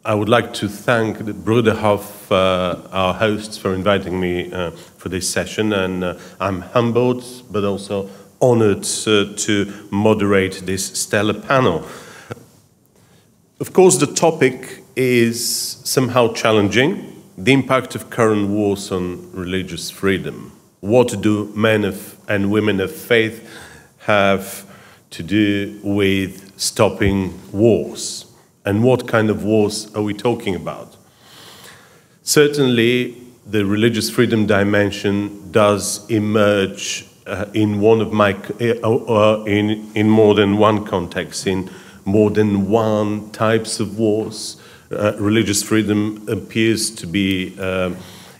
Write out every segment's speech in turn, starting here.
I would like to thank the Brunel, our hosts, for inviting me for this session, and I'm humbled but also honored to moderate this stellar panel. Of course, the topic is somehow challenging: the impact of current wars on religious freedom. What do men and women of faith have to do with stopping wars? And what kind of wars are we talking about? Certainly, the religious freedom dimension does emerge in one of my in more than one context, in more than one types of wars. Religious freedom appears to be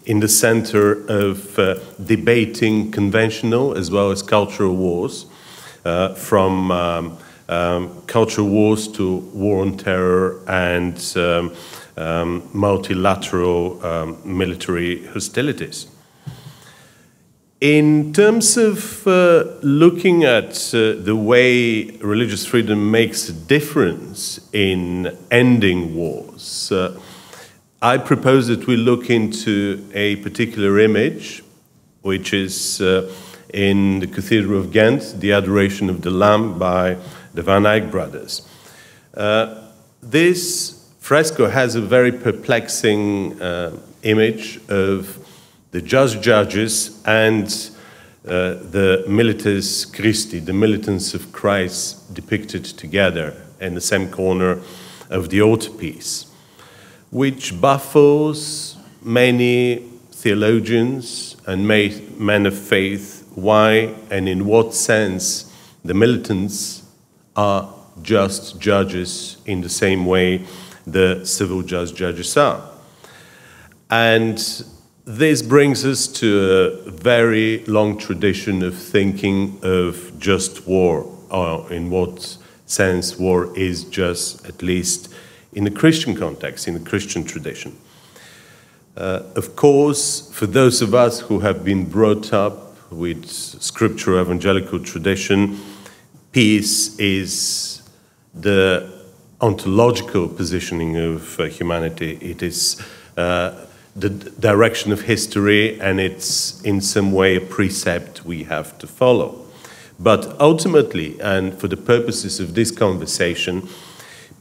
in the center of debating conventional as well as cultural wars, from cultural wars to war on terror and multilateral military hostilities. In terms of looking at the way religious freedom makes a difference in ending wars, I propose that we look into a particular image, which is in the Cathedral of Ghent, the Adoration of the Lamb by the Van Eyck brothers. This fresco has a very perplexing image of the just judges and the milites Christi, the militants of Christ, depicted together in the same corner of the altarpiece, which baffles many theologians and men of faith why and in what sense the militants are just judges in the same way the civil just judges are. And this brings us to a very long tradition of thinking of just war, or in what sense war is just, at least in the Christian context, in the Christian tradition. Of course, for those of us who have been brought up with scriptural evangelical tradition, peace is the ontological positioning of humanity. It is the direction of history, and it's in some way a precept we have to follow. But ultimately, and for the purposes of this conversation,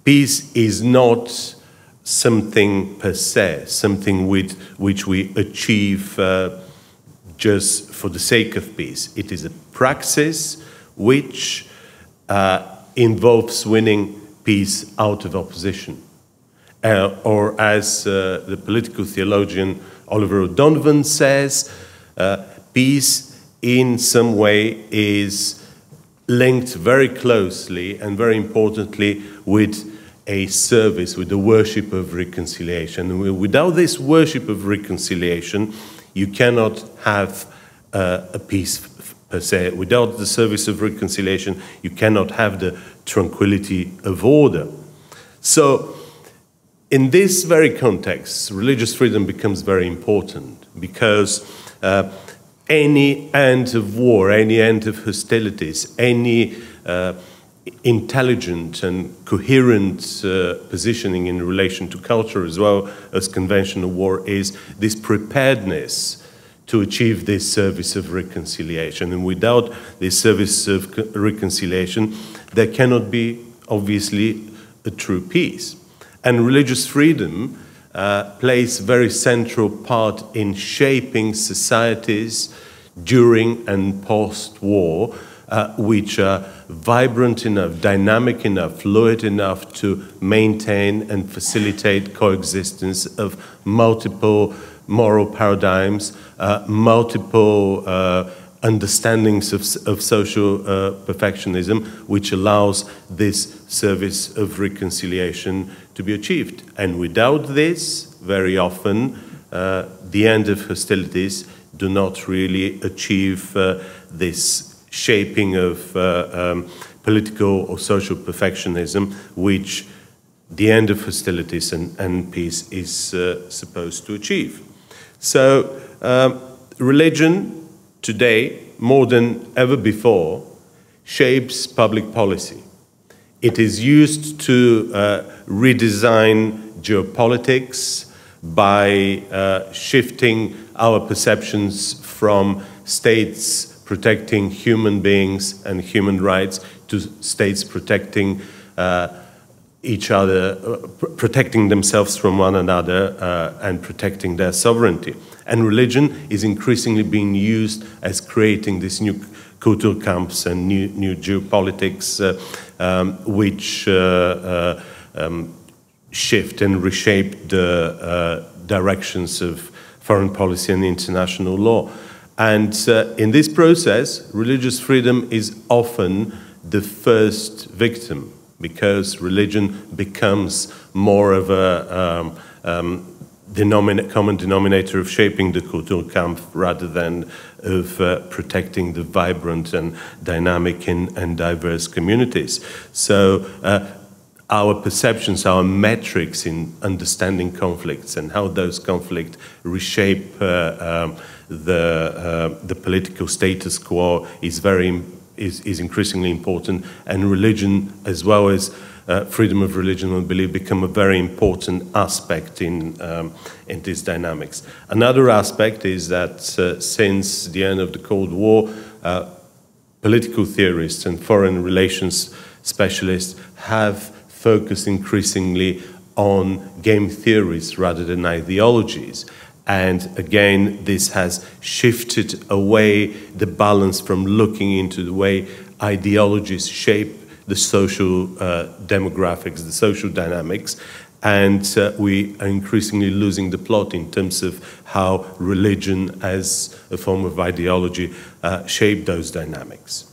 peace is not something per se, something with which we achieve just for the sake of peace. It is a praxis which involves winning peace out of opposition. Or as the political theologian Oliver O'Donovan says, peace in some way is linked very closely and very importantly with a service, with the worship of reconciliation. Without this worship of reconciliation, you cannot have a peace per se. Without the service of reconciliation, you cannot have the tranquility of order. So, in this very context, religious freedom becomes very important because any end of war, any end of hostilities, any intelligent and coherent positioning in relation to culture as well as conventional war is this preparedness to achieve this service of reconciliation. And without this service of reconciliation, there cannot be, obviously, a true peace. And religious freedom plays a very central part in shaping societies during and post-war, which are vibrant enough, dynamic enough, fluid enough to maintain and facilitate coexistence of multiple moral paradigms, multiple understandings of social perfectionism, which allows this service of reconciliation to be achieved. And without this, very often, the end of hostilities do not really achieve this shaping of political or social perfectionism, which the end of hostilities and peace is supposed to achieve. So, religion today, more than ever before, shapes public policy. It is used to redesign geopolitics, by shifting our perceptions from states protecting human beings and human rights to states protecting each other, protecting themselves from one another and protecting their sovereignty. And religion is increasingly being used as creating these new Kulturkampfs and new geopolitics which shift and reshape the directions of foreign policy and international law. And in this process, religious freedom is often the first victim, because religion becomes more of a common denominator of shaping the Kulturkampf rather than of protecting the vibrant and dynamic and diverse communities. So our perceptions, our metrics in understanding conflicts and how those conflicts reshape the political status quo is increasingly important, and religion, as well as freedom of religion and belief, become a very important aspect in these dynamics. Another aspect is that since the end of the Cold War, political theorists and foreign relations specialists have focused increasingly on game theories rather than ideologies. And again, this has shifted away the balance from looking into the way ideologies shape the social demographics, the social dynamics, and we are increasingly losing the plot in terms of how religion as a form of ideology shape those dynamics.